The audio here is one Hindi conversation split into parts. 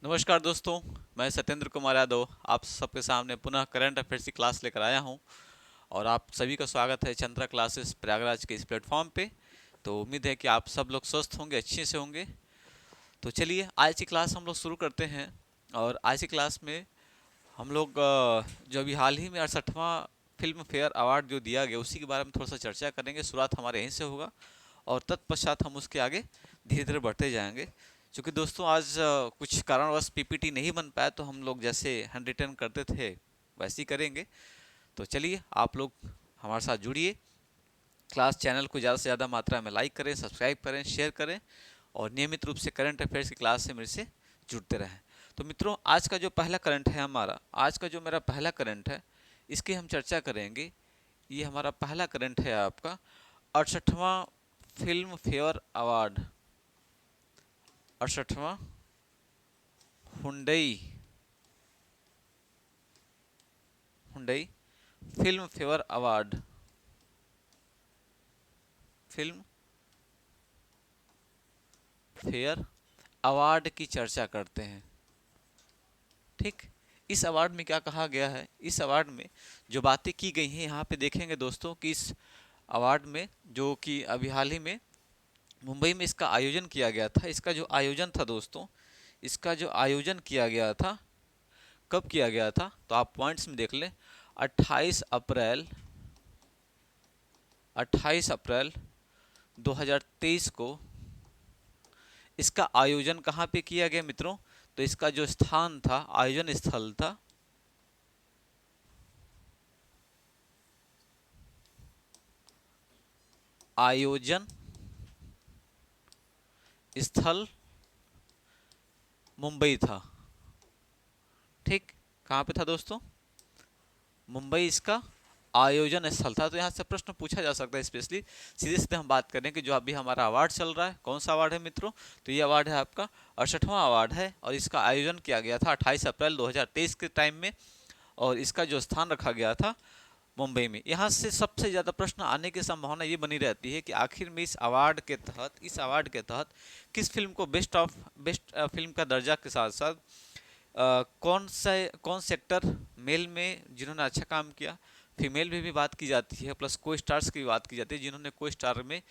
नमस्कार दोस्तों। मैं सत्येंद्र कुमार यादव आप सबके सामने पुनः करंट अफेयर्स की क्लास लेकर आया हूं और आप सभी का स्वागत है चंद्रा क्लासेस प्रयागराज के इस प्लेटफॉर्म पे। तो उम्मीद है कि आप सब लोग स्वस्थ होंगे, अच्छे से होंगे। तो चलिए आज की क्लास हम लोग शुरू करते हैं। और आज की क्लास में हम लोग जो अभी हाल ही में 68वां फिल्म फेयर अवार्ड जो दिया गया उसी के बारे में थोड़ा सा चर्चा करेंगे। शुरुआत हमारे यहीं से होगा और तत्पश्चात हम उसके आगे धीरे धीरे बढ़ते जाएंगे। क्योंकि दोस्तों आज कुछ कारणवश पीपीटी नहीं बन पाया तो हम लोग जैसे हैंड रिटन करते थे वैसे ही करेंगे। तो चलिए आप लोग हमारे साथ जुड़िए। क्लास चैनल को ज़्यादा से ज़्यादा मात्रा में लाइक करें, सब्सक्राइब करें, शेयर करें और नियमित रूप से करंट अफेयर्स की क्लास से मेरे से जुड़ते रहें। तो मित्रों आज का जो पहला करंट है हमारा, आज का जो मेरा पहला करंट है इसकी हम चर्चा करेंगे। ये हमारा पहला करंट है आपका 68वां फिल्म फेयर अवार्ड, 68वां Hyundai Hyundai Filmfare award, Filmfare award की चर्चा करते हैं। ठीक, इस अवार्ड में क्या कहा गया है, इस अवार्ड में जो बातें की गई हैं यहाँ पे देखेंगे दोस्तों कि इस अवार्ड में जो कि अभी हाल ही में मुंबई में इसका आयोजन किया गया था। इसका जो आयोजन था दोस्तों, इसका जो आयोजन किया गया था, कब किया गया था तो आप पॉइंट्स में देख लें। 28 अप्रैल 28 अप्रैल 2023 को इसका आयोजन कहाँ पे किया गया मित्रों? तो इसका जो स्थान था, आयोजन स्थल था, आयोजन स्थल मुंबई था। ठीक, कहाँ पे था दोस्तों? मुंबई इसका आयोजन स्थल था। तो यहाँ से प्रश्न पूछा जा सकता है, स्पेशली सीधे सीधे हम बात करें कि जो अभी हमारा अवार्ड चल रहा है, कौन सा अवार्ड है मित्रों? तो ये अवार्ड है आपका 68वां अवार्ड है और इसका आयोजन किया गया था 28 अप्रैल 2023 के टाइम में और इसका जो स्थान रखा गया था मुंबई में। यहाँ से सबसे ज़्यादा प्रश्न आने की संभावना ये बनी रहती है कि आखिर में इस अवार्ड के तहत किस फिल्म को बेस्ट फिल्म का दर्जा के साथ साथ कौन सेक्टर मेल में जिन्होंने अच्छा काम किया, फीमेल में भी बात की जाती है, प्लस को स्टार्स की भी बात की जाती है जिन्होंने को स्टार में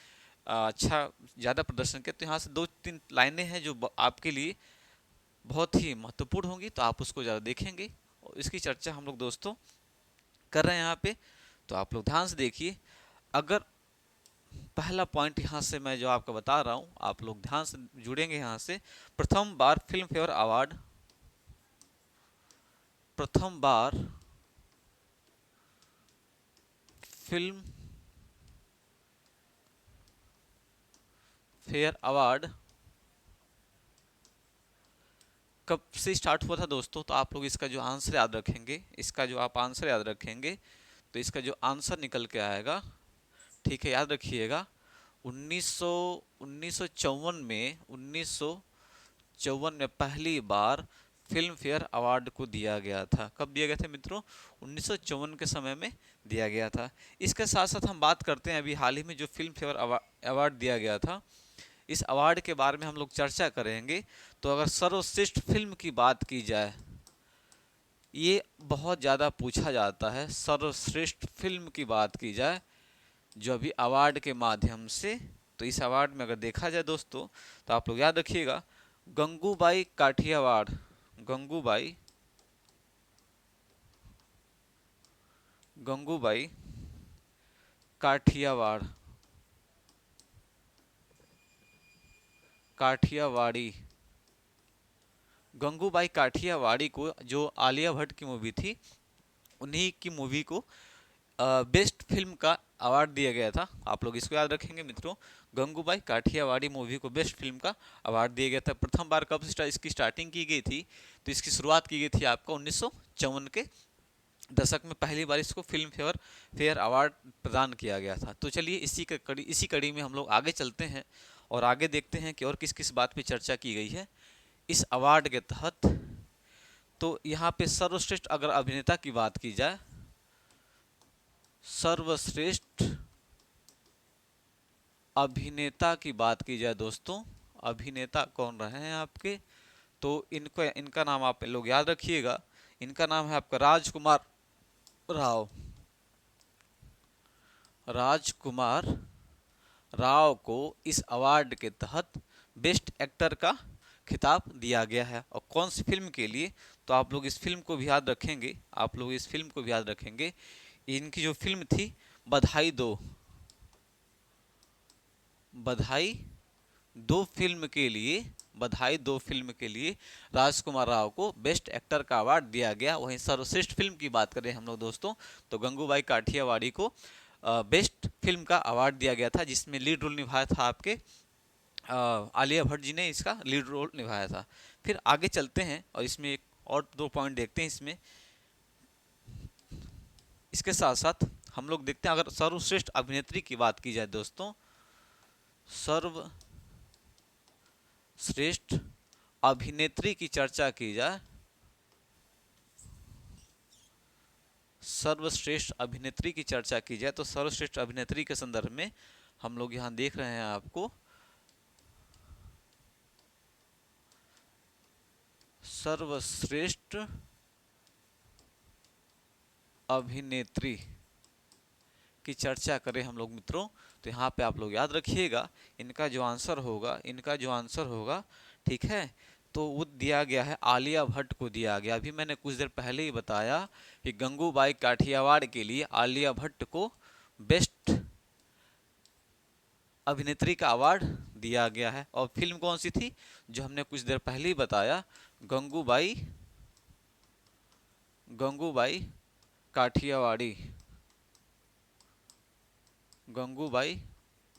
अच्छा ज़्यादा प्रदर्शन किया। तो यहाँ से दो तीन लाइनें हैं जो आपके लिए बहुत ही महत्वपूर्ण होंगी, तो आप उसको ज़्यादा देखेंगे और इसकी चर्चा हम लोग दोस्तों कर रहे हैं यहाँ पे। तो आप लोग ध्यान से देखिए। अगर पहला पॉइंट यहाँ से मैं जो आपको बता रहा हूँ आप लोग ध्यान से जुड़ेंगे यहाँ से। प्रथम बार फिल्म फेयर अवार्ड, प्रथम बार फिल्म फेयर अवार्ड कब से स्टार्ट हुआ था दोस्तों? तो आप लोग इसका जो आंसर याद रखेंगे, इसका जो आप आंसर याद रखेंगे तो इसका जो आंसर निकल के आएगा, ठीक है, याद रखिएगा, 1954 में पहली बार फिल्म फेयर अवार्ड को दिया गया था। कब दिया गया था मित्रों? 1954 के समय में दिया गया था। इसके साथ साथ हम बात करते हैं अभी हाल ही में जो फिल्म फेयर अवार्ड दिया गया था, इस अवार्ड के बारे में हम लोग चर्चा करेंगे। तो अगर सर्वश्रेष्ठ फिल्म की बात की जाए, ये बहुत ज़्यादा पूछा जाता है, सर्वश्रेष्ठ फिल्म की बात की जाए जो अभी अवार्ड के माध्यम से, तो इस अवार्ड में अगर देखा जाए दोस्तों तो आप लोग याद रखिएगा, गंगूबाई काठियावाड़, गंगूबाई गंगूबाई काठियावाड़, काठियावाड़ी, गंगूबाई काठियावाड़ी को जो आलिया भट्ट की मूवी थी, उन्हीं की मूवी को बेस्ट फिल्म का अवार्ड दिया गया था। आप लोग इसको याद रखेंगे मित्रों, गंगूबाई काठियावाड़ी मूवी को बेस्ट फिल्म का अवार्ड दिया गया था। प्रथम बार कब इसकी स्टार्टिंग की गई थी? तो इसकी शुरुआत की गई थी आपका 1954 के दशक में, पहली बार इसको फिल्म फेयर अवार्ड प्रदान किया गया था। तो चलिए इसी कड़ी में हम लोग आगे चलते हैं और आगे देखते हैं कि और किस किस बात पे चर्चा की गई है इस अवार्ड के तहत। तो यहाँ पे सर्वश्रेष्ठ अगर अभिनेता की बात की जाए, सर्वश्रेष्ठ अभिनेता की बात की जाए दोस्तों, अभिनेता कौन रहे हैं आपके? तो इनको इनका नाम आप लोग याद रखिएगा। इनका नाम है आपका राजकुमार राव। राजकुमार राव को इस अवार्ड के तहत बेस्ट एक्टर का खिताब दिया गया है। और कौन सी फिल्म के लिए, तो आप लोग इस फिल्म को भी याद रखेंगे, आप लोग इस फिल्म को भी याद रखेंगे। इनकी जो फिल्म थी बधाई दो, बधाई दो फिल्म के लिए, बधाई दो फिल्म के लिए राजकुमार राव को बेस्ट एक्टर का अवार्ड दिया गया। वहीं सर्वश्रेष्ठ फिल्म की बात करें हम लोग दोस्तों, तो गंगूबाई काठियावाड़ी को बेस्ट फिल्म का अवार्ड दिया गया था, जिसमें लीड रोल निभाया था आपके आलिया भट्ट जी ने इसका लीड रोल निभाया था। फिर आगे चलते हैं और इसमें एक और दो पॉइंट देखते हैं इसमें। इसके साथ साथ हम लोग देखते हैं, अगर सर्वश्रेष्ठ अभिनेत्री की बात की जाए दोस्तों, सर्वश्रेष्ठ अभिनेत्री की चर्चा की जाए, सर्वश्रेष्ठ अभिनेत्री की चर्चा की जाए, तो सर्वश्रेष्ठ अभिनेत्री के संदर्भ में हम लोग यहां देख रहे हैं आपको सर्वश्रेष्ठ अभिनेत्री की चर्चा करें हम लोग मित्रों, तो यहाँ पे आप लोग याद रखिएगा, इनका जो आंसर होगा, इनका जो आंसर होगा, ठीक है, तो वो दिया गया है आलिया भट्ट को दिया गया। अभी मैंने कुछ देर पहले ही बताया कि गंगूबाई काठियावाड़ के लिए आलिया भट्ट को बेस्ट अभिनेत्री का अवार्ड दिया गया है। और फिल्म कौन सी थी, जो हमने कुछ देर पहले ही बताया, गंगूबाई, गंगूबाई काठियावाड़ी, गंगूबाई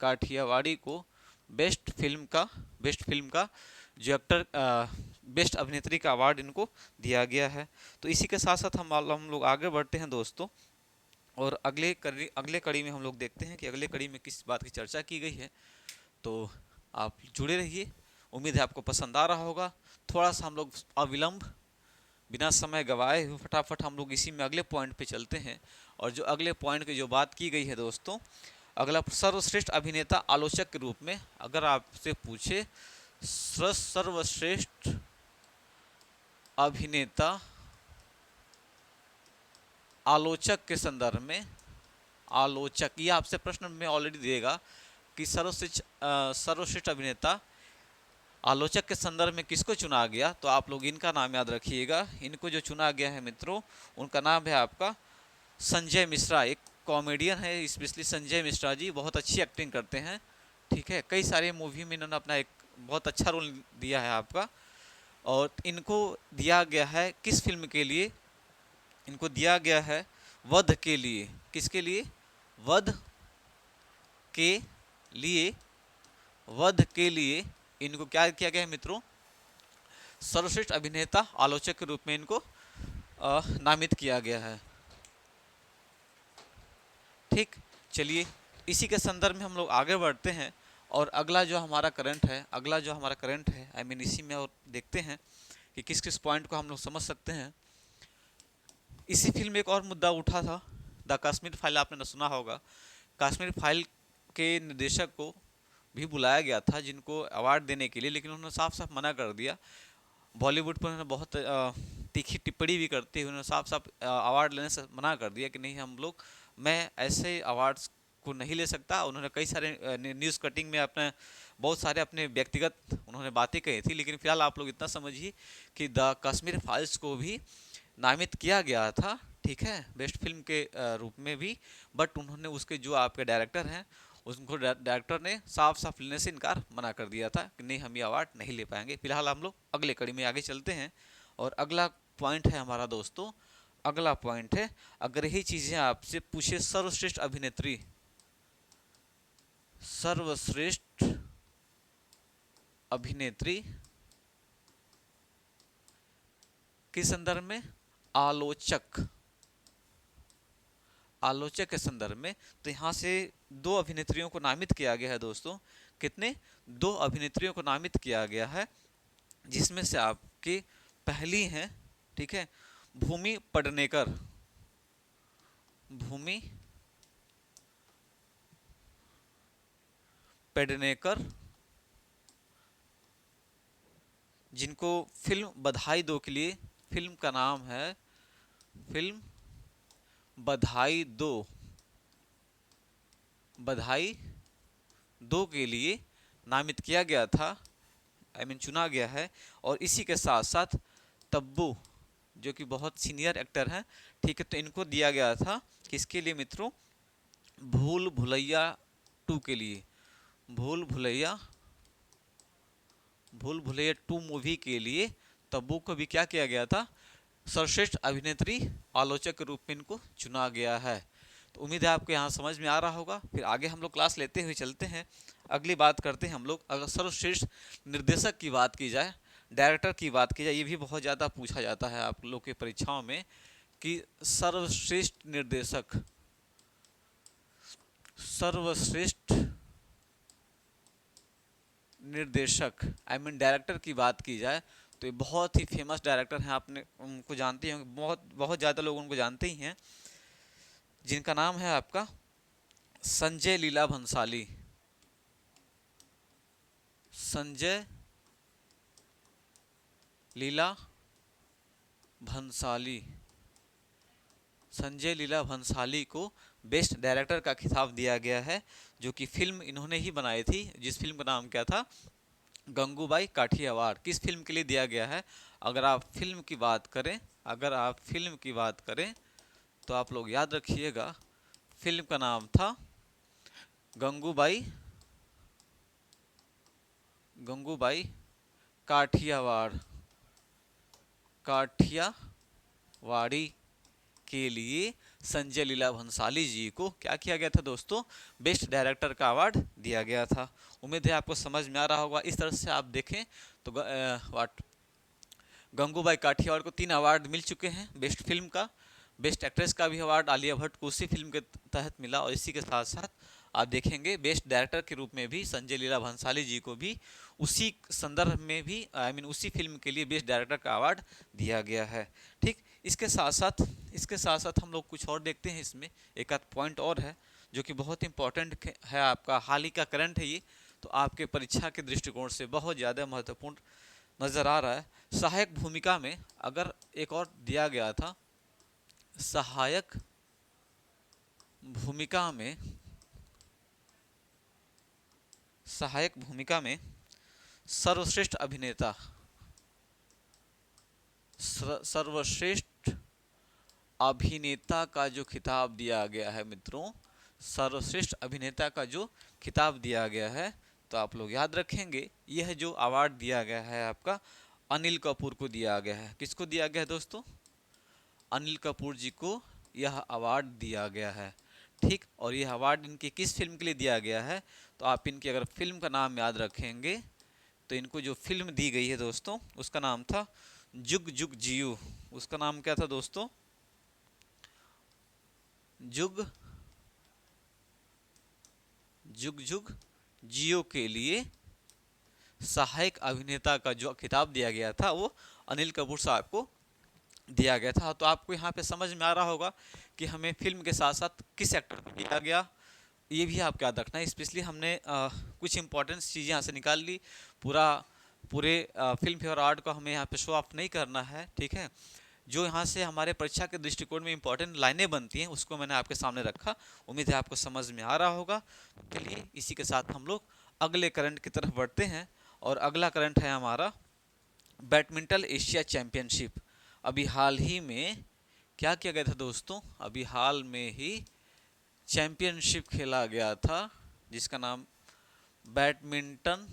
काठियावाड़ी को बेस्ट फिल्म का जो एक्टर बेस्ट अभिनेत्री का अवार्ड इनको दिया गया है। तो इसी के साथ साथ हम लोग आगे बढ़ते हैं दोस्तों, और अगले कड़ी में हम लोग देखते हैं कि अगले कड़ी में किस बात की चर्चा की गई है। तो आप जुड़े रहिए, उम्मीद है आपको पसंद आ रहा होगा। थोड़ा सा हम लोग अविलंब, बिना समय गवाए हुए फटाफट हम लोग इसी में अगले पॉइंट पे चलते हैं। और जो अगले पॉइंट की जो बात की गई है दोस्तों, अगला सर्वश्रेष्ठ अभिनेता आलोचक के रूप में अगर आपसे पूछे सर्वश्रेष्ठ अभिनेता आलोचक के संदर्भ में, आलोचक, ये आपसे प्रश्न में ऑलरेडी देगा कि सर्वश्रेष्ठ अभिनेता आलोचक के संदर्भ में किसको चुना गया, तो आप लोग इनका नाम याद रखिएगा। इनको जो चुना गया है मित्रों, उनका नाम है आपका संजय मिश्रा। एक कॉमेडियन है, स्पेशली संजय मिश्रा जी बहुत अच्छी एक्टिंग करते हैं, ठीक है, कई सारे मूवी में इन्होंने अपना एक बहुत अच्छा रोल दिया है आपका। और इनको दिया गया है किस फिल्म के लिए, इनको दिया गया है वध के लिए। किसके लिए, वध के लिए, वध के लिए इनको क्या किया गया है मित्रों, सर्वश्रेष्ठ अभिनेता आलोचक के रूप में इनको नामित किया गया है। ठीक, चलिए इसी के संदर्भ में हम लोग आगे बढ़ते हैं। और अगला जो हमारा करंट है, आई मीन इसी में और देखते हैं कि किस किस पॉइंट को हम लोग समझ सकते हैं। इसी फिल्म में एक और मुद्दा उठा था, द कश्मीर फाइल, आपने सुना होगा। कश्मीर फाइल के निर्देशक को भी बुलाया गया था जिनको अवार्ड देने के लिए, लेकिन उन्होंने साफ साफ मना कर दिया। बॉलीवुड पर उन्होंने बहुत तीखी टिप्पणी भी करते हुए उन्होंने साफ साफ अवार्ड लेने से मना कर दिया कि नहीं, हम लोग, मैं ऐसे अवार्ड्स को नहीं ले सकता। उन्होंने कई सारे न्यूज़ कटिंग में अपने बहुत सारे अपने व्यक्तिगत उन्होंने बातें कही थी। लेकिन फिलहाल आप लोग इतना समझिए कि द कश्मीर फाइल्स को भी नामित किया गया था, ठीक है, बेस्ट फिल्म के रूप में भी, बट उन्होंने उसके जो आपके डायरेक्टर हैं, उनको डायरेक्टर ने साफ साफ लेने से इनकार मना कर दिया था कि नहीं, हम ये अवार्ड नहीं ले पाएंगे। फिलहाल हम लोग अगले कड़ी में आगे चलते हैं। और अगला पॉइंट है हमारा दोस्तों, अगला पॉइंट है, अगर यही चीज़ें आपसे पूछे सर्वश्रेष्ठ अभिनेत्री, सर्वश्रेष्ठ अभिनेत्री के संदर्भ में, आलोचक, आलोचक के संदर्भ में, तो यहाँ से दो अभिनेत्रियों को नामित किया गया है दोस्तों। कितने, दो अभिनेत्रियों को नामित किया गया है, जिसमें से आपकी पहली हैं, ठीक है, भूमि पेडनेकर, भूमि पेडनेकर, जिनको फिल्म बधाई दो के लिए, फिल्म का नाम है फिल्म बधाई दो, बधाई दो के लिए नामित किया गया था, चुना गया है। और इसी के साथ साथ तब्बू जो कि बहुत सीनियर एक्टर हैं, ठीक है, तो इनको दिया गया था किसके लिए मित्रों, भूल भुलैया 2 के लिए, भूल भुलैया भूल भुलैया 2 मूवी के लिए तब्बू को भी क्या किया गया था, सर्वश्रेष्ठ अभिनेत्री आलोचक के रूप में इनको चुना गया है। तो उम्मीद है आपको यहाँ समझ में आ रहा होगा। फिर आगे हम लोग क्लास लेते हुए चलते हैं, अगली बात करते हैं हम लोग। अगर सर्वश्रेष्ठ निर्देशक की बात की जाए, डायरेक्टर की बात की जाए, ये भी बहुत ज़्यादा पूछा जाता है आप लोग की परीक्षाओं में कि सर्वश्रेष्ठ निर्देशक, सर्वश्रेष्ठ निर्देशक डायरेक्टर की बात की जाए तो ये बहुत ही फेमस डायरेक्टर हैं, आपने उनको जानते होंगे, बहुत बहुत ज़्यादा लोग उनको जानते ही हैं, जिनका नाम है आपका संजय लीला भंसाली। संजय लीला भंसाली, संजय लीला भंसाली को बेस्ट डायरेक्टर का खिताब दिया गया है, जो कि फिल्म इन्होंने ही बनाई थी, जिस फिल्म का नाम क्या था, गंगूबाई काठियावाड़। किस फिल्म के लिए दिया गया है, अगर आप फिल्म की बात करें, अगर आप फिल्म की बात करें तो आप लोग याद रखिएगा, फिल्म का नाम था गंगूबाई, गंगूबाई काठियावाड़, काठियावाड़ी के लिए संजय लीला भंसाली जी को क्या किया गया था दोस्तों, बेस्ट डायरेक्टर का अवार्ड दिया गया था। उम्मीद है आपको समझ में आ रहा होगा। इस तरह से आप देखें तो गंगूबाई काठियावाड़ को 3 अवार्ड मिल चुके हैं, बेस्ट फिल्म का, बेस्ट एक्ट्रेस का भी अवार्ड आलिया भट्ट को उसी फिल्म के तहत मिला, और इसी के साथ साथ आप देखेंगे बेस्ट डायरेक्टर के रूप में भी संजय लीला भंसाली जी को भी उसी संदर्भ में भी उसी फिल्म के लिए बेस्ट डायरेक्टर का अवार्ड दिया गया है। ठीक, इसके साथ साथ हम लोग कुछ और देखते हैं, इसमें एक आध पॉइंट और है जो कि बहुत इंपॉर्टेंट है, आपका हाल ही का करंट है ये, तो आपके परीक्षा के दृष्टिकोण से बहुत ज़्यादा महत्वपूर्ण नज़र आ रहा है। सहायक भूमिका में अगर एक और दिया गया था, सहायक भूमिका में, सहायक भूमिका में सर्वश्रेष्ठ अभिनेता, सर्वश्रेष्ठ अभिनेता का जो खिताब दिया गया है मित्रों, सर्वश्रेष्ठ अभिनेता का जो खिताब दिया गया है, तो आप लोग याद रखेंगे यह जो अवार्ड दिया गया है आपका अनिल कपूर को दिया गया है। किसको दिया गया है दोस्तों, अनिल कपूर जी को यह अवार्ड दिया गया है। ठीक, और यह अवार्ड इनकी किस फिल्म के लिए दिया गया है, तो आप इनकी अगर फिल्म का नाम याद रखेंगे तो इनको जो फिल्म दी गई है दोस्तों उसका नाम था जुग जुग जियो। उसका नाम क्या था दोस्तों, जुग जुग जुग जियो के लिए सहायक अभिनेता का जो खिताब दिया गया था वो अनिल कपूर साहब को दिया गया था। तो आपको यहाँ पे समझ में आ रहा होगा कि हमें फिल्म के साथ साथ किस एक्टर को दिया गया, ये भी आपको याद रखना है। स्पेशली हमने कुछ इंपॉर्टेंट चीज़ें यहाँ से निकाल ली, पूरे फिल्म फेयर अवार्ड को हमें यहाँ पे शो ऑफ नहीं करना है, ठीक है। जो यहाँ से हमारे परीक्षा के दृष्टिकोण में इंपॉर्टेंट लाइनें बनती हैं उसको मैंने आपके सामने रखा, उम्मीद है आपको समझ में आ रहा होगा। चलिए इसी के साथ हम लोग अगले करंट की तरफ बढ़ते हैं, और अगला करंट है हमारा बैडमिंटन एशिया चैंपियनशिप। अभी हाल ही में क्या किया गया था दोस्तों, अभी हाल में ही चैंपियनशिप खेला गया था जिसका नाम badminton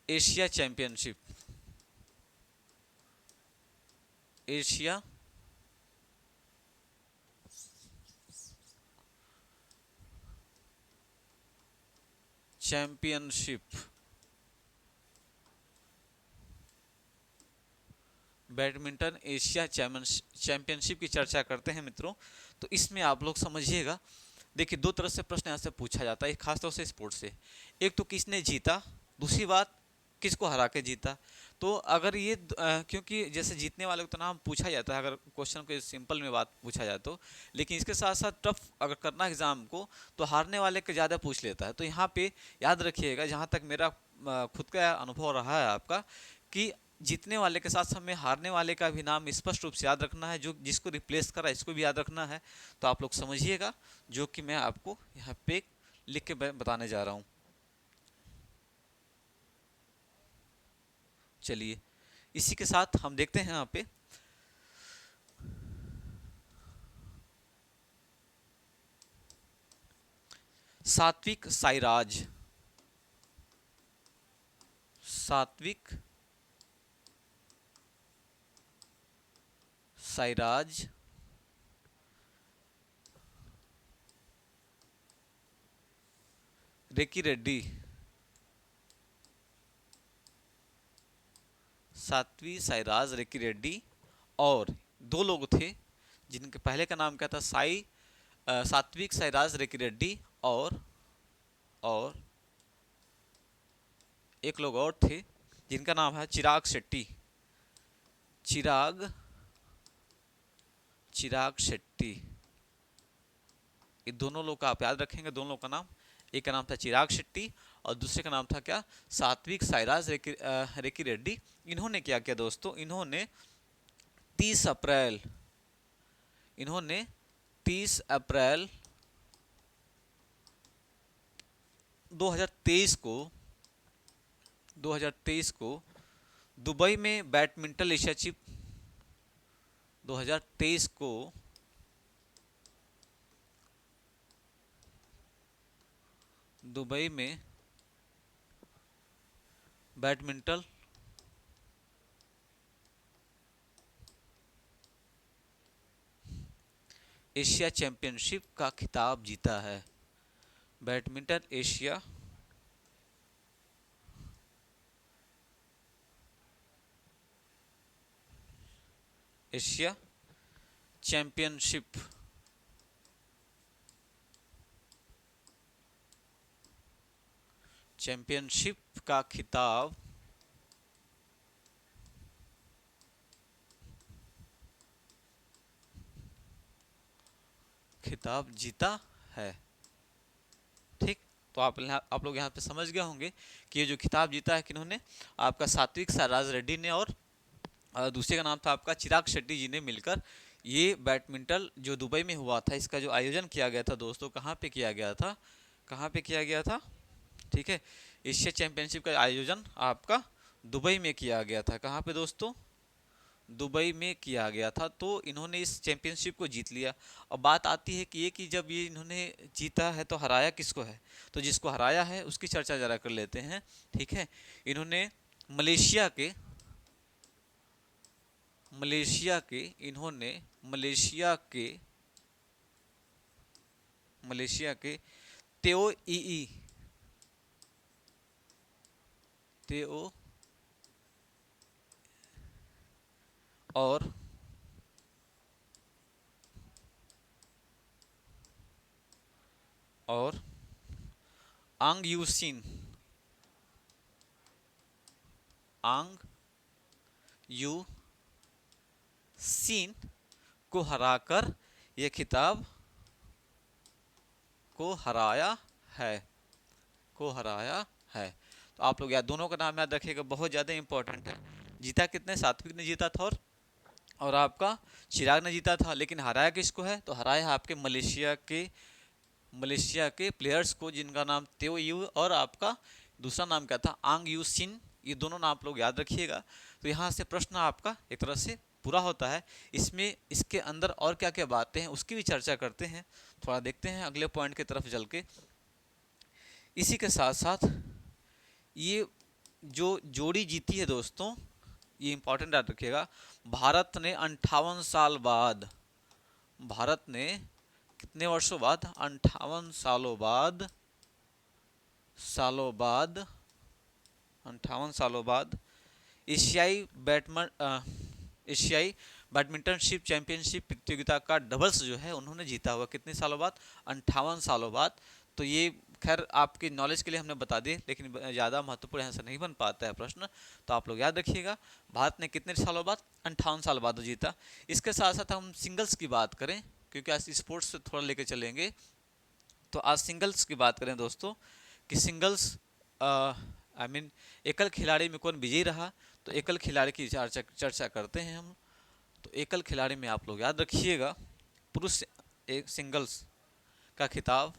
Asia championship, Asia championship, badminton Asia championship की चर्चा करते हैं मित्रों। तो इसमें आप लोग समझिएगा, देखिए 2 तरह से प्रश्न यहाँ से पूछा जाता है, खासतौर से स्पोर्ट्स से। एक तो किसने जीता, दूसरी बात किसको हरा के जीता। तो अगर ये क्योंकि जैसे जीतने वाले को तो नाम पूछा जाता है अगर क्वेश्चन को सिंपल में बात पूछा जाए तो, लेकिन इसके साथ साथ टफ अगर करना एग्जाम को तो हारने वाले के ज़्यादा पूछ लेता है। तो यहाँ पे याद रखिएगा, जहाँ तक मेरा खुद का अनुभव रहा है आपका, कि जीतने वाले के साथ हमें हारने वाले का भी नाम स्पष्ट रूप से याद रखना है, जो जिसको रिप्लेस करा इसको भी याद रखना है। तो आप लोग समझिएगा जो कि मैं आपको यहाँ पे लिख के बताने जा रहा हूँ। चलिए इसी के साथ हम देखते हैं यहाँ पे सात्विक साईराज। सात्विक साईराज रेकी रेड्डी। सात्विक साईराज रेकी रेड्डी और दो लोग थे जिनके पहले का नाम क्या था, सात्विक साईराज रेकी रेड्डी, और एक लोग और थे जिनका नाम है चिराग शेट्टी। चिराग शेट्टी। ये दोनों लोग का आप याद रखेंगे, दोनों लोग का नाम, एक का नाम था चिराग शेट्टी और दूसरे का नाम था क्या, सात्विक साईराज रेकी रेड्डी। इन्होंने क्या किया दोस्तों, इन्होंने 30 अप्रैल 2023 को दुबई में बैडमिंटन एशिया चैंपियनशिप 2023 को दुबई में बैडमिंटन एशिया चैंपियनशिप का खिताब जीता है। बैडमिंटन एशिया चैंपियनशिप का खिताब जीता है। ठीक, तो आप लोग यहाँ पे समझ गए होंगे कि ये जो खिताब जीता है किन्होंने, आपका सात्विक साईराज रेड्डी ने और दूसरे का नाम था आपका चिराग शेट्टी जी ने मिलकर ये बैडमिंटन जो दुबई में हुआ था, इसका जो आयोजन किया गया था दोस्तों, कहाँ पे किया गया था, ठीक है, एशिया चैंपियनशिप का आयोजन आपका दुबई में किया गया था। कहाँ पे दोस्तों, दुबई में किया गया था। तो इन्होंने इस चैंपियनशिप को जीत लिया। अब बात आती है कि जब ये इन्होंने जीता है तो हराया किसको है, तो जिसको हराया है उसकी चर्चा जरा कर लेते हैं। ठीक है, इन्होंने मलेशिया के तेओ और आंग यू सीन को हराकर यह खिताब को हराया है। तो आप लोग यार दोनों का नाम याद रखिएगा, बहुत ज़्यादा इंपॉर्टेंट है। जीता कितने, सात्विक ने जीता था और आपका चिराग ने जीता था, लेकिन हराया किसको है, तो हराया है आपके मलेशिया के प्लेयर्स को, जिनका नाम तेओ यू और आपका दूसरा नाम क्या था, आंग यू सिन। ये दोनों नाम आप लोग याद रखिएगा। तो यहाँ से प्रश्न आपका एक तरह से पूरा होता है। इसमें इसके अंदर और क्या क्या बातें हैं उसकी भी चर्चा करते हैं, थोड़ा देखते हैं अगले पॉइंट की तरफ चल के। इसी के साथ साथ ये जो जोड़ी जीती है दोस्तों, ये इंपॉर्टेंट याद रखिएगा, भारत ने 58 साल बाद, कितने वर्षों बाद, 58 सालों बाद एशियाई बैडमिंटनशिप चैंपियनशिप प्रतियोगिता का डबल्स जो है उन्होंने जीता हुआ, कितने सालों बाद, 58 सालों बाद। तो ये खैर आपकी नॉलेज के लिए हमने बता दी, लेकिन ज़्यादा महत्वपूर्ण यहाँ से नहीं बन पाता है प्रश्न, तो आप लोग याद रखिएगा। भारत ने कितने सालों बाद? 58 साल बाद जीता। इसके साथ साथ हम सिंगल्स की बात करें, क्योंकि आज स्पोर्ट्स से थोड़ा लेके चलेंगे, तो आज सिंगल्स की बात करें दोस्तों कि सिंगल्स आई मीन एकल खिलाड़ी में कौन विजयी रहा, तो एकल खिलाड़ी की चर्चा करते हैं हम। तो एकल खिलाड़ी में आप लोग याद रखिएगा, पुरुष एक सिंगल्स का खिताब,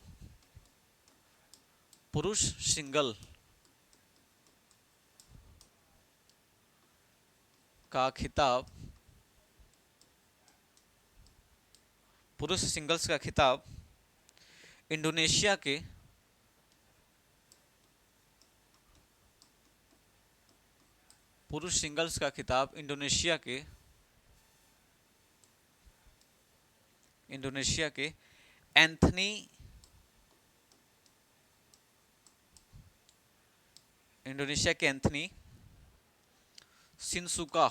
पुरुष सिंगल का खिताब, पुरुष सिंगल्स का खिताब इंडोनेशिया के पुरुष सिंगल्स का खिताब इंडोनेशिया के एंथनी सिनसुका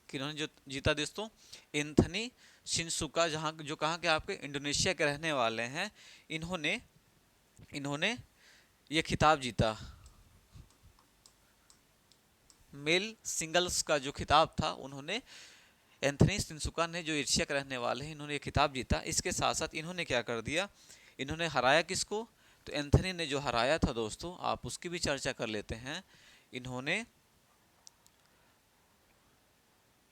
किन्होंने जो जीता दोस्तों? एंथनी सिनसुका, जो कहाँ के आपके इंडोनेशिया के रहने वाले हैं। इन्होंने ये खिताब जीता। मेल सिंगल्स का जो खिताब था, उन्होंने एंथनी सिनसुका ने, जो एशिया के रहने वाले हैं, इन्होंने ये खिताब जीता। इसके साथ साथ इन्होंने क्या कर दिया, इन्होंने हराया किसको? तो एंथनी ने जो हराया था दोस्तों, आप उसकी भी चर्चा कर लेते हैं। इन्होंने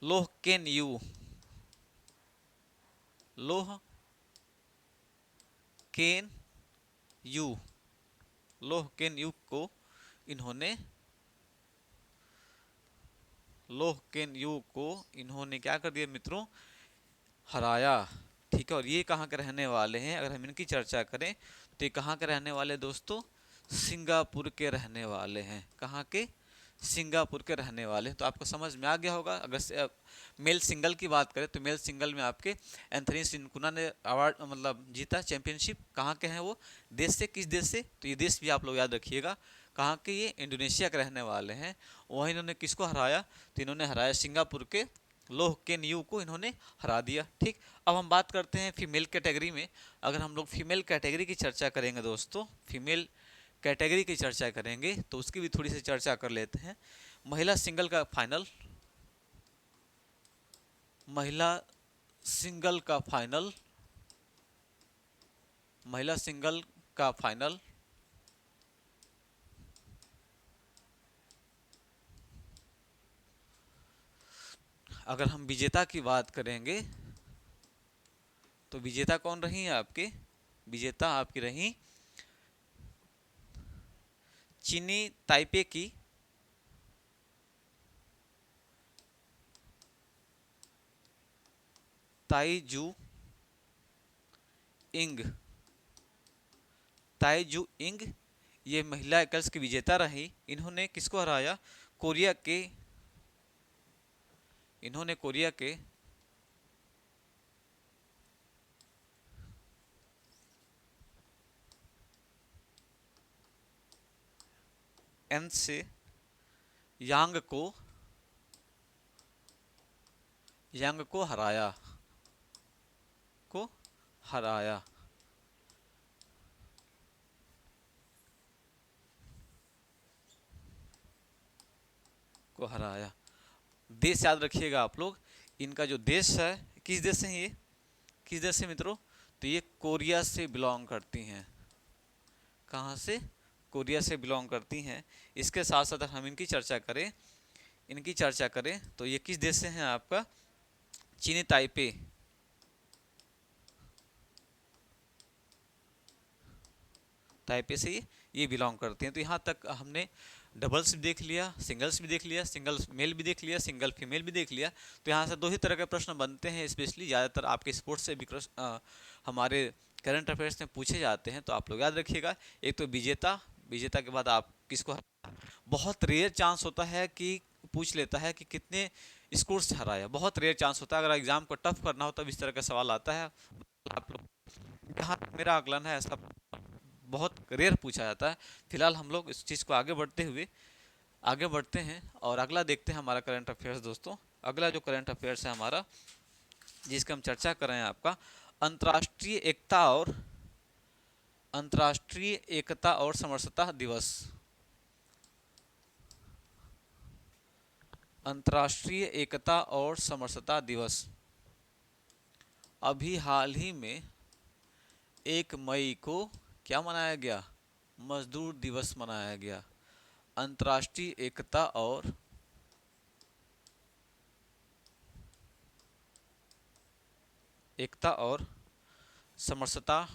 लोह केन यू लोह केन यू लोह केन यू को इन्होंने क्या कर दिया मित्रों? हराया। ठीक है, और ये कहाँ के रहने वाले हैं? अगर हम इनकी चर्चा करें तो ये कहाँ के रहने वाले दोस्तों? सिंगापुर के रहने वाले हैं। कहाँ के? सिंगापुर के रहने वाले हैं। तो आपको समझ में आ गया होगा। अगर मेल सिंगल की बात करें तो मेल सिंगल में आपके एंथनी सिनकुना ने अवार्ड मतलब जीता चैंपियनशिप। कहाँ के हैं वो? देश से, किस देश से? तो ये देश भी आप लोग याद रखिएगा। कहाँ के? ये इंडोनेशिया के रहने वाले हैं। वहीं इन्होंने किसको हराया? तो इन्होंने हराया सिंगापुर के लोह केन यू को, इन्होंने हरा दिया। ठीक, अब हम बात करते हैं फीमेल कैटेगरी में। अगर हम लोग फीमेल कैटेगरी की चर्चा करेंगे दोस्तों, फीमेल कैटेगरी की चर्चा करेंगे तो उसकी भी थोड़ी सी चर्चा कर लेते हैं। महिला सिंगल का फाइनल, महिला सिंगल का फाइनल, महिला सिंगल का फाइनल अगर हम विजेता की बात करेंगे तो विजेता कौन रही है आपके? विजेता आपकी रही चीनी ताइपे की ताइजू इंग। ताइजू इंग ये महिला एकल्स की विजेता रही। इन्होंने किसको हराया? कोरिया के एन से यांग को हराया को हराया को हराया। देश याद रखिएगा आप लोग। इनका जो देश है, किस देश से है ये? किस देश से मित्रों? तो ये कोरिया से बिलोंग करती हैं। कहाँ से? कोरिया से बिलोंग करती हैं। इसके साथ साथ हम इनकी चर्चा करें तो ये किस देश से हैं आपका? चीनी ताइपे से ये बिलोंग करती हैं। तो यहाँ तक हमने डबल्स भी देख लिया, सिंगल्स भी देख लिया, सिंगल्स मेल भी देख लिया, सिंगल फीमेल भी देख लिया। तो यहाँ से दो ही तरह के प्रश्न बनते हैं, स्पेशली ज़्यादातर आपके स्पोर्ट्स से भी हमारे करंट अफेयर्स में पूछे जाते हैं। तो आप लोग याद रखिएगा, एक तो विजेता के बाद आप किसको? बहुत रेयर चांस होता है कि पूछ लेता है कि कितने स्कोर से हराया। बहुत रेयर चांस होता है। अगर एग्जाम को टफ करना हो तब इस तरह का सवाल आता है। आप लोग, जहाँ मेरा आकलन है, ऐसा बहुत रेयर पूछा जाता है। फिलहाल हम लोग इस चीज़ को आगे बढ़ते हैं और अगला देखते हैं हमारा करंट अफेयर्स दोस्तों। अगला जो करंट अफेयर्स है हमारा, जिसकी हम चर्चा कर रहे हैं आपका अंतर्राष्ट्रीय एकता और समरसता दिवस। अंतर्राष्ट्रीय एकता और समरसता दिवस अभी हाल ही में 1 मई को क्या मनाया गया? मजदूर दिवस मनाया गया। अंतर्राष्ट्रीय एकता और समरसता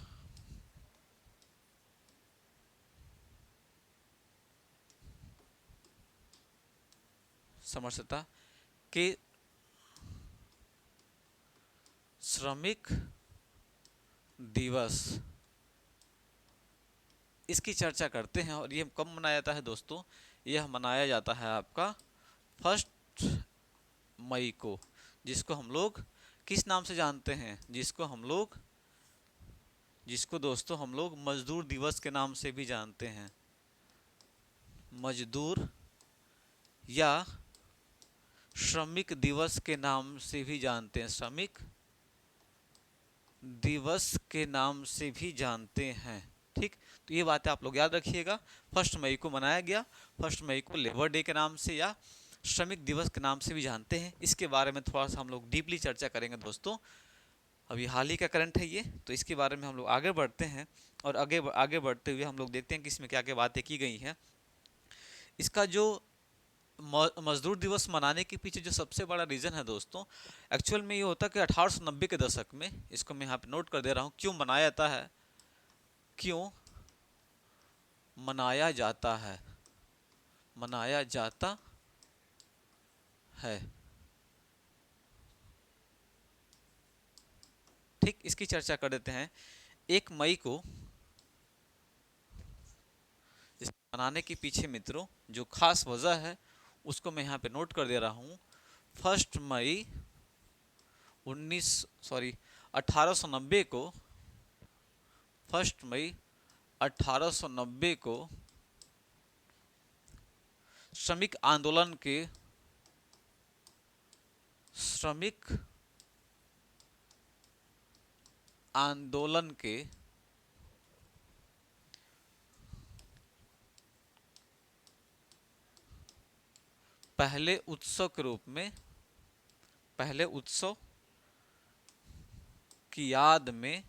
समरसता के श्रमिक दिवस, इसकी चर्चा करते हैं। और ये कब मनाया जाता है दोस्तों? यह मनाया जाता है आपका 1 मई को, जिसको हम लोग किस नाम से जानते हैं? जिसको दोस्तों हम लोग मजदूर दिवस के नाम से भी जानते हैं। मजदूर या श्रमिक दिवस के नाम से भी जानते हैं। श्रमिक दिवस के नाम से भी जानते हैं। ठीक, तो ये बातें आप लोग याद रखिएगा। 1 मई को मनाया गया। 1 मई को लेबर डे के नाम से या श्रमिक दिवस के नाम से भी जानते हैं। इसके बारे में थोड़ा सा हम लोग डीपली चर्चा करेंगे दोस्तों। अभी हाल ही का करंट है ये, तो इसके बारे में हम लोग आगे बढ़ते हैं। और आगे बढ़ते हुए हम लोग देखते हैं कि इसमें क्या क्या बातें की गई हैं। इसका जो मजदूर दिवस मनाने के पीछे जो सबसे बड़ा रीज़न है दोस्तों, एक्चुअल में ये होता है कि 1890 के दशक में, इसको मैं यहाँ पे नोट कर दे रहा हूँ, क्यों मनाया जाता है मनाया जाता है। ठीक, इसकी चर्चा कर देते हैं। 1 मई को इस मनाने के पीछे मित्रों जो खास वजह है उसको मैं यहाँ पे नोट कर दे रहा हूँ। 1 मई 1890 को 1 मई 1890 को श्रमिक आंदोलन के पहले उत्सव के रूप में, पहले उत्सव की याद में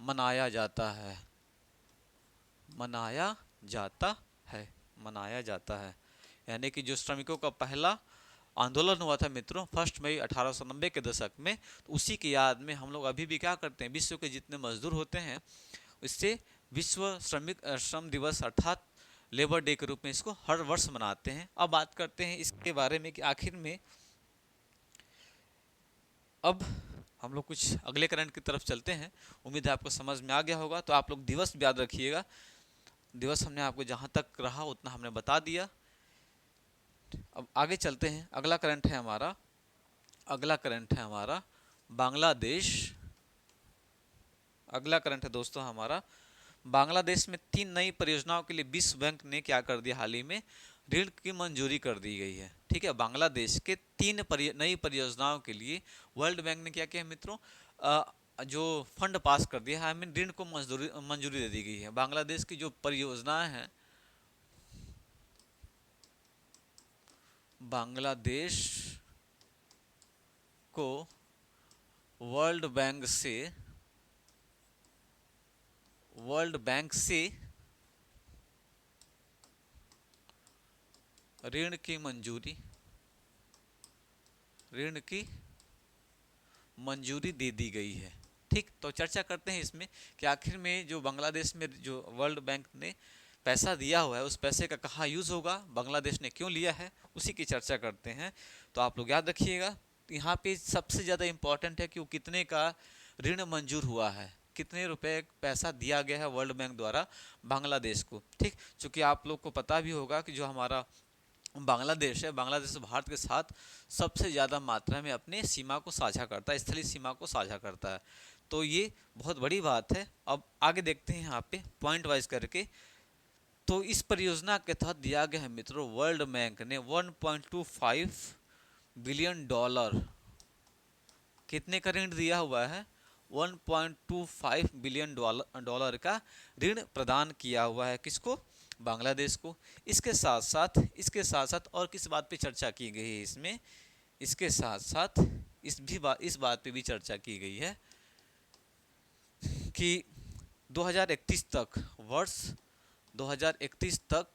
मनाया जाता है। यानी कि जो श्रमिकों का पहला आंदोलन हुआ था मित्रों 1 मई 1890 के दशक में, तो उसी की याद में हम लोग अभी भी क्या करते हैं, विश्व के जितने मजदूर होते हैं इससे विश्व श्रम दिवस अर्थात लेबर डे के रूप में इसको हर वर्ष मनाते हैं। अब बात करते हैं इसके बारे में कि आखिर में, अब हम लोग कुछ अगले करंट की तरफ चलते हैं। उम्मीद है आपको समझ में आ गया होगा। तो आप लोग दिवस याद रखिएगा। दिवस हमने आपको जहाँ तक रहा उतना हमने बता दिया। अब आगे चलते हैं। अगला करंट है हमारा बांग्लादेश। अगला करंट है दोस्तों हमारा बांग्लादेश में 3 नई परियोजनाओं के लिए विश्व बैंक ने क्या कर दिया, हाल ही में ऋण की मंजूरी कर दी गई है। ठीक है, बांग्लादेश के 3 नई परियोजनाओं के लिए वर्ल्ड बैंक ने क्या किया मित्रों, जो फंड पास कर दिया है, आई मीन ऋण को मंजूरी दे दी गई है। बांग्लादेश की जो परियोजनाएं हैं, बांग्लादेश को वर्ल्ड बैंक से ऋण की मंजूरी दे दी गई है। ठीक, तो चर्चा करते हैं इसमें कि आखिर में जो बांग्लादेश में जो वर्ल्ड बैंक ने पैसा दिया हुआ है उस पैसे का कहाँ यूज़ होगा, बांग्लादेश ने क्यों लिया है, उसी की चर्चा करते हैं। तो आप लोग याद रखिएगा, यहाँ पे सबसे ज़्यादा इम्पोर्टेंट है कि वो कितने का ऋण मंजूर हुआ है, कितने रुपए पैसा दिया गया है वर्ल्ड बैंक द्वारा बांग्लादेश को। ठीक, चूँकि आप लोग को पता भी होगा कि जो हमारा बांग्लादेश है, बांग्लादेश भारत के साथ सबसे ज़्यादा मात्रा में अपने सीमा को साझा करता है, स्थलीय सीमा को साझा करता है। तो ये बहुत बड़ी बात है। अब आगे देखते हैं यहाँ पे पॉइंट वाइज करके। तो इस परियोजना के तहत दिया गया है मित्रों, वर्ल्ड बैंक ने 1.25 बिलियन डॉलर, कितने का ऋण दिया हुआ है? 1.25 बिलियन डॉलर का ऋण प्रदान किया हुआ है। किसको? बांग्लादेश को। इसके साथ साथ और किस बात पे चर्चा की गई है इसमें? इसके साथ साथ इस बात पे भी चर्चा की गई है कि 2031 तक, वर्ष 2031 तक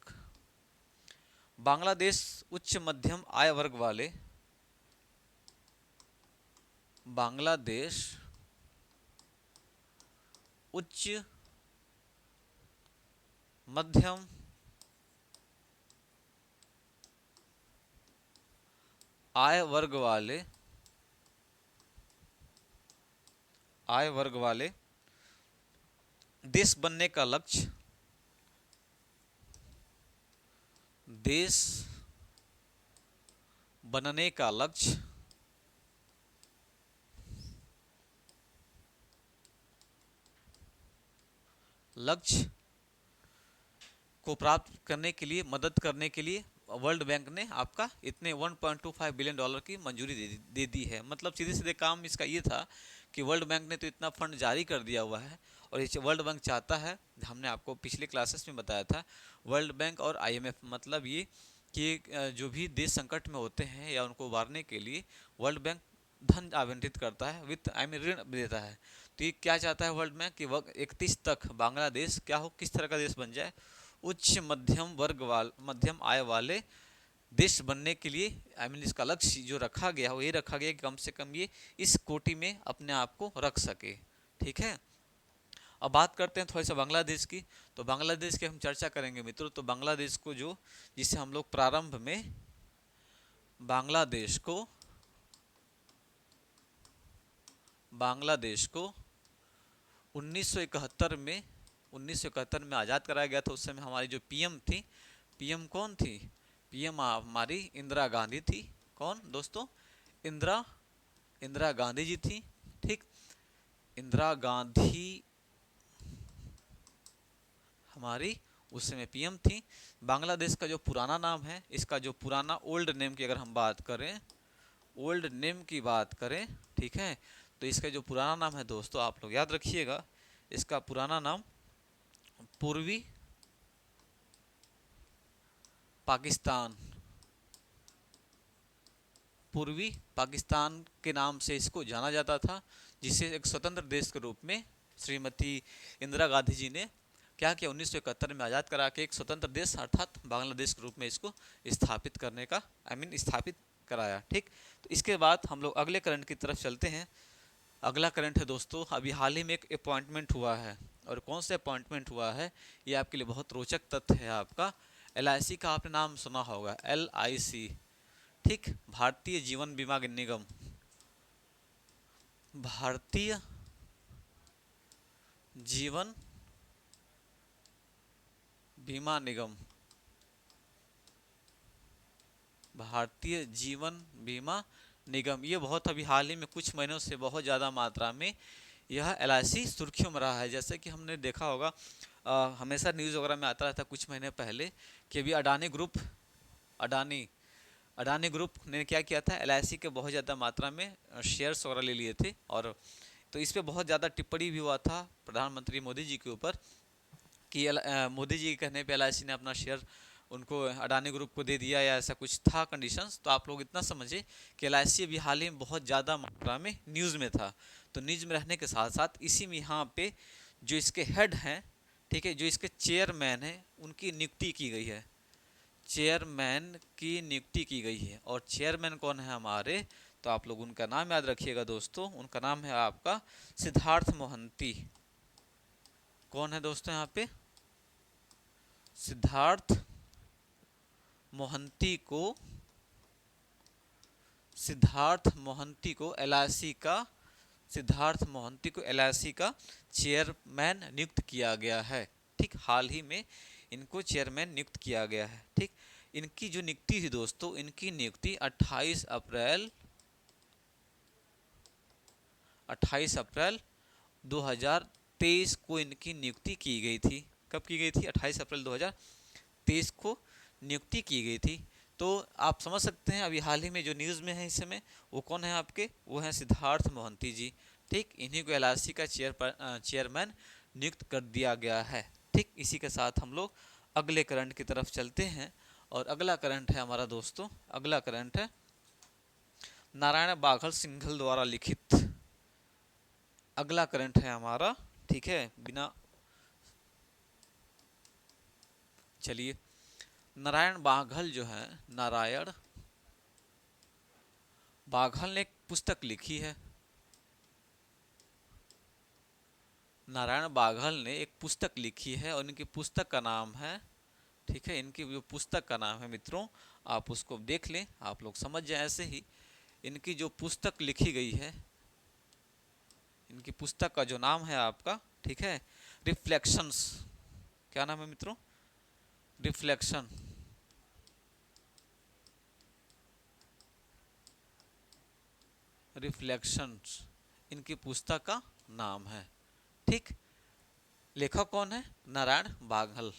बांग्लादेश उच्च मध्यम आय वर्ग वाले, बांग्लादेश उच्च मध्यम आय वर्ग वाले देश बनने का लक्ष्य, देश बनने का लक्ष्य को प्राप्त करने के लिए, मदद करने के लिए वर्ल्ड बैंक ने आपका इतने 1.25 बिलियन डॉलर की मंजूरी दे दी है। मतलब सीधे सीधे काम इसका ये था कि वर्ल्ड बैंक ने तो इतना फंड जारी कर दिया हुआ है, और ये वर्ल्ड बैंक चाहता है, हमने आपको पिछले क्लासेस में बताया था, वर्ल्ड बैंक और आईएमएफ, मतलब ये कि जो भी देश संकट में होते हैं या उनको उबारने के लिए वर्ल्ड बैंक धन आवंटित करता है, वित्त ऋण देता है। तो ये क्या चाहता है वर्ल्ड बैंक कि 31 तक बांग्लादेश क्या हो, किस तरह का देश बन जाए? उच्च मध्यम आय वाले देश बनने के लिए इसका लक्ष्य जो रखा गया वो ये रखा गया कि कम से कम ये इस कोटि में अपने आप को रख सके। ठीक है, अब बात करते हैं थोड़ा सा बांग्लादेश की। तो बांग्लादेश की हम चर्चा करेंगे मित्रों। तो बांग्लादेश को जिसे हम लोग प्रारंभ में बांग्लादेश को 1971 में आज़ाद कराया गया था। उस समय हमारी जो पीएम थी, पीएम कौन थी? पीएम हमारी इंदिरा गांधी थी। कौन दोस्तों? इंदिरा गांधी जी थी। ठीक, इंदिरा गांधी हमारी उस समय पीएम थी। बांग्लादेश का जो पुराना नाम है, इसका जो पुराना ओल्ड नेम की अगर हम बात करें, ठीक है, तो इसका जो पुराना नाम है दोस्तों, आप लोग याद रखिएगा, इसका पुराना नाम पूर्वी पाकिस्तान के नाम से इसको जाना जाता था, जिसे एक स्वतंत्र देश के रूप में श्रीमती इंदिरा गांधी जी ने क्या किया, 1971 में आज़ाद करा के एक स्वतंत्र देश अर्थात बांग्लादेश के रूप में इसको स्थापित करने का स्थापित कराया। ठीक, तो इसके बाद हम लोग अगले करंट की तरफ चलते हैं। अगला करंट है दोस्तों, अभी हाल ही में एक अपॉइंटमेंट हुआ है, और कौन सा अपॉइंटमेंट हुआ है ये आपके लिए बहुत रोचक तथ्य है। आपका LIC का आपने नाम सुना होगा, LIC। ठीक, भारतीय जीवन बीमा निगम, भारतीय जीवन बीमा निगम, भारतीय जीवन बीमा निगम, ये बहुत अभी हाल ही में कुछ महीनों से बहुत ज़्यादा मात्रा में यह LIC सुर्खियों में रहा है। जैसे कि हमने देखा होगा, हमेशा न्यूज़ वगैरह में आता रहता कुछ महीने पहले कि अभी अडानी ग्रुप ने क्या किया था, LIC के बहुत ज़्यादा मात्रा में शेयर्स वगैरह ले लिए थे। और तो इस पर बहुत ज़्यादा टिप्पणी भी हुआ था प्रधानमंत्री मोदी जी के ऊपर कि मोदी जी के कहने पे LIC ने अपना शेयर उनको, अडानी ग्रुप को दे दिया, या ऐसा कुछ था कंडीशंस। तो आप लोग इतना समझे कि LIC अभी हाल ही में बहुत ज़्यादा मात्रा में न्यूज़ में था। तो न्यूज़ में रहने के साथ साथ इसी में यहाँ पे जो इसके हेड हैं, ठीक है, जो इसके चेयरमैन हैं, उनकी नियुक्ति की गई है। चेयरमैन की नियुक्ति की गई है। और चेयरमैन कौन है हमारे? तो आप लोग उनका नाम याद रखिएगा दोस्तों, उनका नाम है आपका सिद्धार्थ मोहंती। कौन है दोस्तों यहाँ पे? सिद्धार्थ मोहंती को LIC का चेयरमैन नियुक्त किया गया है। ठीक, हाल ही में इनको चेयरमैन नियुक्त किया गया है। ठीक, इनकी जो नियुक्ति थी दोस्तों, इनकी नियुक्ति 28 अप्रैल 2023 को इनकी नियुक्ति की गई थी। कब की गई थी? 28 अप्रैल 2023 को नियुक्ति की गई थी। तो आप समझ सकते हैं अभी हाल ही में जो न्यूज़ में है इस समय, वो कौन है आपके, वो हैं सिद्धार्थ मोहंती जी। ठीक, इन्हीं को एलआईसी का चेयरमैन नियुक्त कर दिया गया है। ठीक, इसी के साथ हम लोग अगले करंट की तरफ चलते हैं। और अगला करंट है हमारा दोस्तों, अगला करंट है नारायण बाघल सिंघल द्वारा लिखित। अगला करंट है हमारा, ठीक है, बिना, चलिए, नारायण बाघल जो है, नारायण बाघल ने एक पुस्तक लिखी है। नारायण बाघल ने एक पुस्तक लिखी है और इनकी पुस्तक का नाम है, ठीक है, इनकी जो पुस्तक का नाम है मित्रों, आप उसको देख लें, आप लोग समझ जाए ऐसे ही। इनकी जो पुस्तक लिखी गई है, इनकी पुस्तक का जो नाम है आपका, ठीक है, रिफ्लेक्शंस। क्या नाम है मित्रों? रिफ्लेक्शन। रिफ्लेक्शंस इनकी पुस्तक का नाम है। ठीक, लेखक कौन है? नारायण बाघल।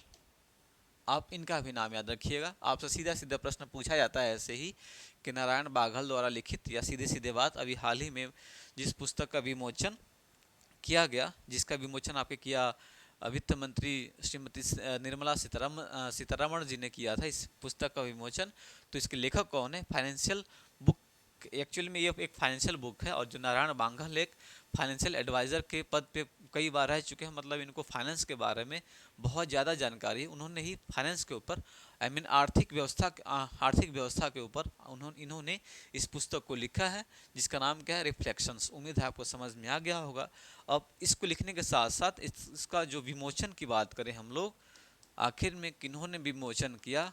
आप इनका भी नाम याद रखिएगा। आपसे सीधा सीधा प्रश्न पूछा जाता है ऐसे ही कि नारायण बाघल द्वारा लिखित, या सीधे सीधे बात, अभी हाल ही में जिस पुस्तक का विमोचन किया गया, जिसका विमोचन आपके किया वित्त मंत्री श्रीमती निर्मला सीतारमण जी ने किया था इस पुस्तक का विमोचन। तो इसके लेखक कौन है? फाइनेंशियल बुक, एक्चुअली में ये एक फाइनेंशियल बुक है, और जो नारायण बाघल एक फाइनेंशियल एडवाइज़र के पद पे कई बार रह चुके हैं, मतलब इनको फाइनेंस के बारे में बहुत ज़्यादा जानकारी है। उन्होंने ही फाइनेंस के ऊपर, आई मीन आर्थिक व्यवस्था के ऊपर इन्होंने इस पुस्तक को लिखा है, जिसका नाम क्या है? रिफ्लेक्शंस। उम्मीद है आपको समझ में आ गया होगा। अब इसको लिखने के साथ साथ इसका जो विमोचन की बात करें हम लोग, आखिर में किन्होंने विमोचन किया,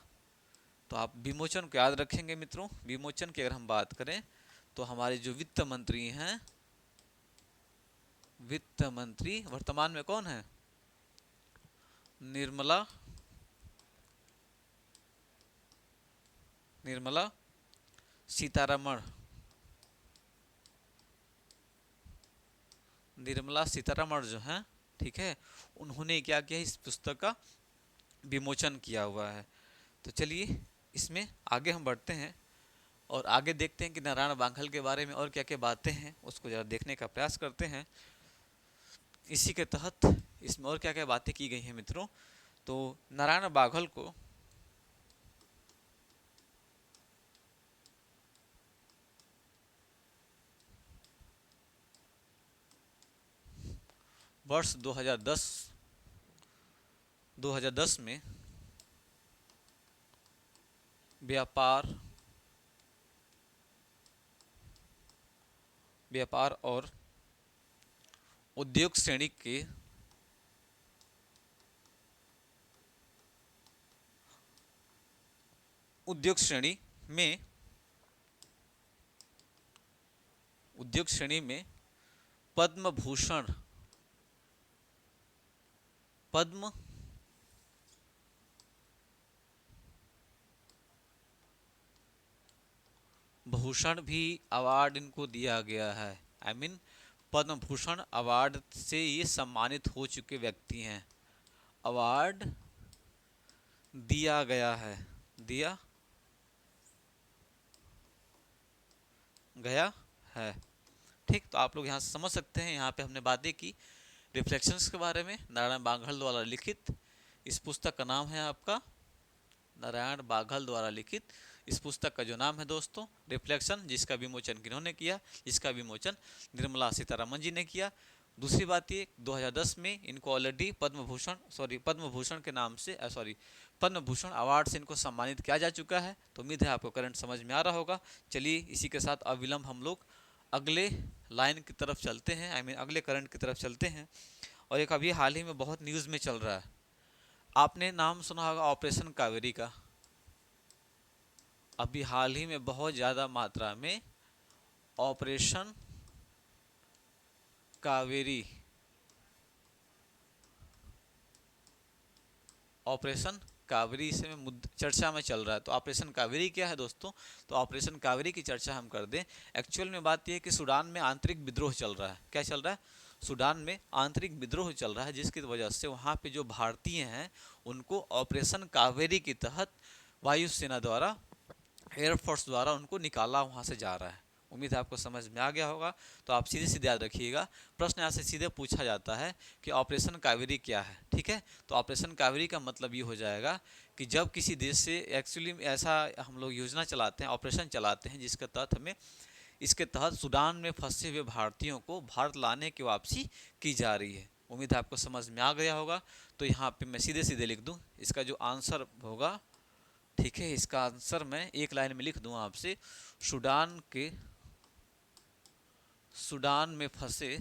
तो आप विमोचन को याद रखेंगे मित्रों। विमोचन की अगर हम बात करें तो हमारे जो वित्त मंत्री हैं, वित्त मंत्री वर्तमान में कौन है? निर्मला सीतारमण। निर्मला सीतारमण जो हैं, ठीक है, उन्होंने क्या किया? इस पुस्तक का विमोचन किया हुआ है। तो चलिए इसमें आगे हम बढ़ते हैं और आगे देखते हैं कि नारायण बाघल के बारे में और क्या क्या बातें हैं, उसको ज़रा देखने का प्रयास करते हैं। इसी के तहत इसमें और क्या क्या बातें की गई हैं मित्रों। तो नारायण बाघल को वर्ष 2010 में व्यापार और उद्योग श्रेणी के उद्योग श्रेणी में पद्म भूषण भी अवार्ड इनको दिया गया है। I mean Padma Bhushan award से ये सम्मानित हो चुके व्यक्ति हैं। अवार्ड दिया गया है, दिया गया है। ठीक, तो आप लोग यहाँ से समझ सकते हैं, यहाँ पे हमने बातें की रिफ्लेक्शंस के बारे में, नारायण बाघल द्वारा लिखित। इस पुस्तक का नाम है आपका नारायण बाघल द्वारा लिखित। इस पुस्तक का जो नाम है दोस्तों, रिफ्लेक्शन, जिसका विमोचन किन्होंने किया? जिसका विमोचन निर्मला सीतारमण जी ने किया। दूसरी बात ये, 2010 में इनको ऑलरेडी पद्म भूषण के नाम से पद्म भूषण अवार्ड से इनको सम्मानित किया जा चुका है। तो उम्मीद है आपको करंट समझ में आ रहा होगा। चलिए इसी के साथ अविलंब हम लोग अगले लाइन की तरफ चलते हैं, आई मीन अगले करंट की तरफ चलते हैं। और एक अभी हाल ही में बहुत न्यूज़ में चल रहा है, आपने नाम सुना होगा ऑपरेशन कावेरी का। अभी हाल ही में बहुत ज़्यादा मात्रा में ऑपरेशन कावेरी से में चर्चा में चल रहा है। तो ऑपरेशन कावेरी क्या है दोस्तों? तो ऑपरेशन कावेरी की चर्चा हम कर दें। एक्चुअल में बात यह है कि सूडान में आंतरिक विद्रोह चल रहा है। क्या चल रहा है? सूडान में आंतरिक विद्रोह चल रहा है, जिसकी वजह से वहाँ पे जो भारतीय हैं उनको ऑपरेशन कावेरी के तहत वायुसेना द्वारा एयरफोर्स द्वारा उनको निकाला वहाँ से जा रहा है। उम्मीद है आपको समझ में आ गया होगा। तो आप सीधे सीधे याद रखिएगा, प्रश्न यहाँ से सीधे पूछा जाता है कि ऑपरेशन कावेरी क्या है। ठीक है, तो ऑपरेशन कावेरी का मतलब ये हो जाएगा कि जब किसी देश से एक्चुअली ऐसा हम लोग योजना चलाते हैं, ऑपरेशन चलाते हैं, जिसके तहत हमें इसके तहत सूडान में फंसे हुए भारतीयों को भारत लाने की वापसी की जा रही है। उम्मीद है आपको समझ में आ गया होगा। तो यहाँ पे मैं सीधे सीधे लिख दूँ इसका जो आंसर होगा। ठीक है, इसका आंसर मैं एक लाइन में लिख दूँ आपसे, सूडान में फंसे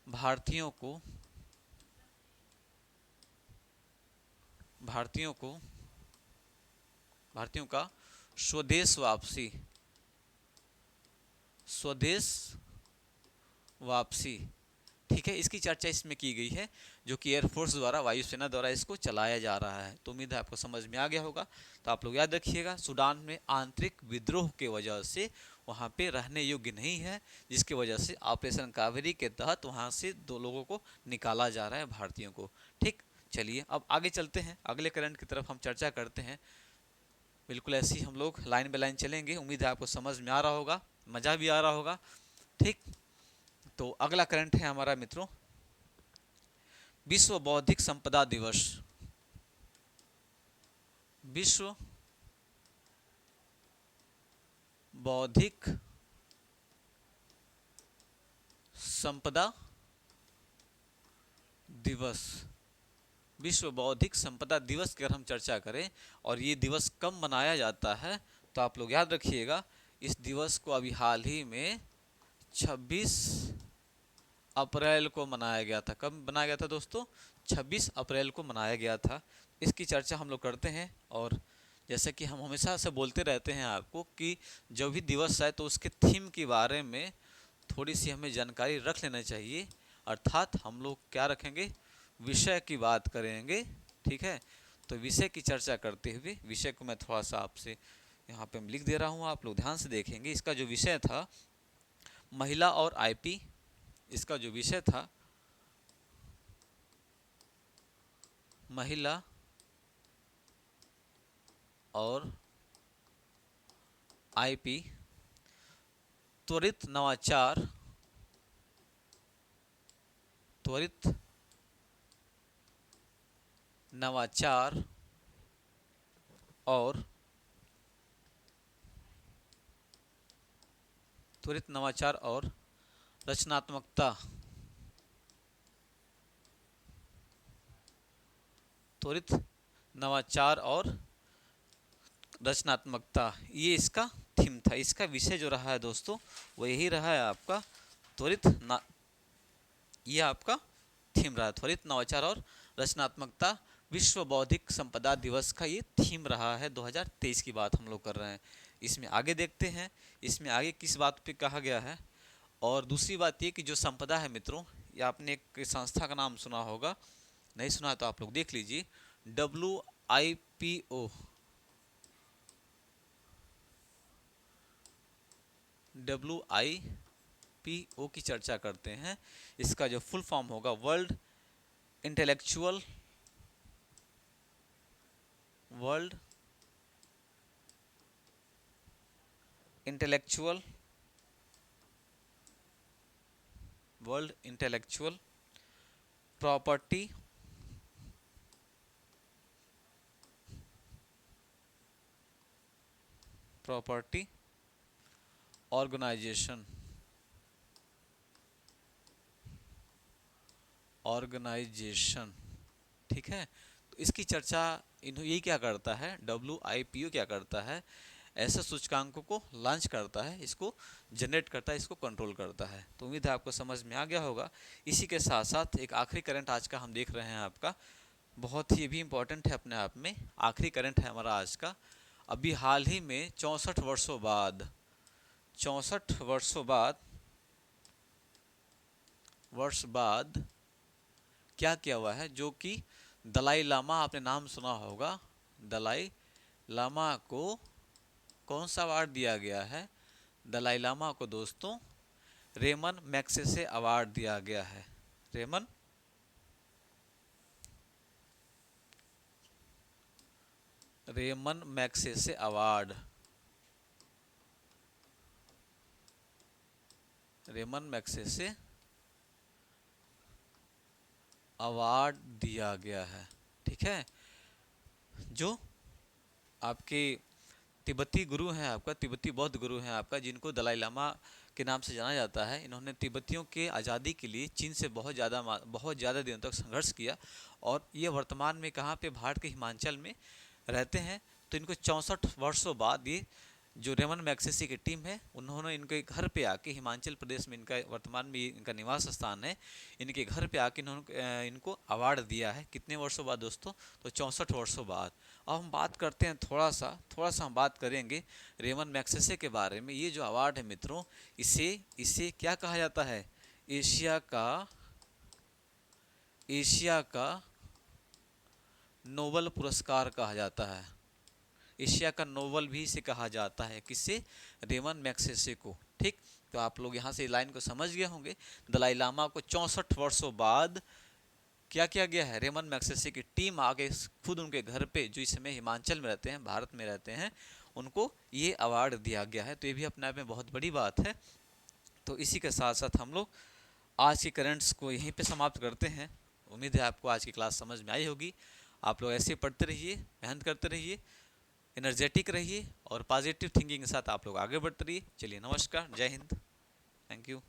भारतीयों को भारतीयों का स्वदेश वापसी। ठीक है, इसकी चर्चा इसमें की गई है, जो कि एयरफोर्स द्वारा, वायुसेना द्वारा इसको चलाया जा रहा है। तो उम्मीद है आपको समझ में आ गया होगा। तो आप लोग याद रखिएगा, सूडान में आंतरिक विद्रोह के वजह से वहाँ पे रहने योग्य नहीं है, जिसकी वजह से ऑपरेशन कावेरी के तहत वहाँ से 2 लोगों को निकाला जा रहा है, भारतीयों को। ठीक, चलिए अब आगे चलते हैं, अगले करंट की तरफ हम चर्चा करते हैं। बिल्कुल ऐसे ही हम लोग लाइन बाय लाइन चलेंगे। उम्मीद है आपको समझ में आ रहा होगा, मज़ा भी आ रहा होगा। ठीक, तो अगला करंट है हमारा मित्रों, विश्व बौद्धिक संपदा दिवस। विश्व बौद्धिक संपदा दिवस। विश्व बौद्धिक संपदा दिवस की अगर हम चर्चा करें और ये दिवस कब मनाया जाता है, तो आप लोग याद रखिएगा, इस दिवस को अभी हाल ही में 26 अप्रैल को मनाया गया था। कब मनाया गया था दोस्तों? 26 अप्रैल को मनाया गया था। इसकी चर्चा हम लोग करते हैं, और जैसे कि हम हमेशा से बोलते रहते हैं आपको कि जो भी दिवस है तो उसके थीम के बारे में थोड़ी सी हमें जानकारी रख लेना चाहिए। अर्थात हम लोग क्या रखेंगे, विषय की बात करेंगे। ठीक है, तो विषय की चर्चा करते हुए विषय को मैं थोड़ा सा आपसे यहाँ पे लिख दे रहा हूँ, आप लोग ध्यान से देखेंगे। इसका जो विषय था, महिला और आईपी। इसका जो विषय था, महिला और आईपी, त्वरित नवाचार और त्वरित नवाचार और रचनात्मकता। त्वरित नवाचार और रचनात्मकता, ये इसका थीम था। इसका विषय जो रहा है दोस्तों, वो यही रहा है आपका त्वरित ना ये आपका थीम रहा है, त्वरित नवाचार और रचनात्मकता। विश्व बौद्धिक संपदा दिवस का ये थीम रहा है। 2023 की बात हम लोग कर रहे हैं। इसमें आगे देखते हैं, इसमें आगे किस बात पे कहा गया है। और दूसरी बात ये कि जो संपदा है मित्रों, ये आपने एक संस्था का नाम सुना होगा, नहीं सुना है तो आप लोग देख लीजिए, WIPO। WIPO की चर्चा करते हैं। इसका जो फुल फॉर्म होगा, वर्ल्ड इंटेलेक्चुअल प्रॉपर्टी ऑर्गेनाइजेशन। ठीक है, तो इसकी चर्चा ये क्या करता है, WIPO क्या करता है, ऐसे सूचकांकों को लॉन्च करता है, इसको जनरेट करता है, इसको कंट्रोल करता है। तो उम्मीद है आपको समझ में आ गया होगा। इसी के साथ साथ एक आखिरी करंट आज का हम देख रहे हैं आपका, बहुत ही भी इम्पोर्टेंट है अपने आप में। आखिरी करंट है हमारा आज का। अभी हाल ही में 64 वर्ष बाद क्या किया हुआ है, जो कि दलाई लामा, आपने नाम सुना होगा, दलाई लामा को कौन सा अवार्ड दिया गया है? दलाई लामा को दोस्तों रेमन मैग्सेसे अवार्ड दिया गया है। Ramon Ramon Magsaysay award, Ramon Magsaysay award दिया गया है। ठीक है, जो आपके तिब्बती गुरु हैं, आपका तिब्बती बौद्ध गुरु हैं आपका, जिनको दलाई लामा के नाम से जाना जाता है। इन्होंने तिब्बतियों के आज़ादी के लिए चीन से बहुत ज़्यादा दिनों तक संघर्ष किया, और ये वर्तमान में कहाँ पे, भारत के हिमाचल में रहते हैं। तो इनको 64 वर्षों बाद ये जो रेमन मैग्सेसे की टीम है, उन्होंने इनके घर पे आके, हिमाचल प्रदेश में इनका वर्तमान में इनका निवास स्थान है, इनके घर पे आके इन्होंने इनको अवार्ड दिया है। कितने वर्षों बाद दोस्तों? तो 64 वर्षों बाद। अब हम बात करते हैं थोड़ा सा हम बात करेंगे रेमन मैग्सेसे के बारे में। ये जो अवार्ड है मित्रों, इसे इसे क्या कहा जाता है? एशिया का नोबल पुरस्कार कहा जाता है। एशिया का नोबल भी इसे कहा जाता है। किससे? रेमन मैग्सेसे को। ठीक, तो आप लोग यहाँ से लाइन को समझ गए होंगे। दलाई लामा को 64 वर्षों बाद क्या किया गया है? रेमन मैग्सेसे की टीम आगे खुद उनके घर पे, जो इस समय हिमाचल में रहते हैं, भारत में रहते हैं, उनको ये अवार्ड दिया गया है। तो ये भी अपने आप में बहुत बड़ी बात है। तो इसी के साथ साथ हम लोग आज के करंट्स को यहीं पे समाप्त करते हैं। उम्मीद है आपको आज की क्लास समझ में आई होगी। आप लोग ऐसे पढ़ते रहिए, मेहनत करते रहिए, एनर्जेटिक रहिए, और पॉजिटिव थिंकिंग के साथ आप लोग आगे बढ़ते रहिए। चलिए, नमस्कार, जय हिंद, थैंक यू।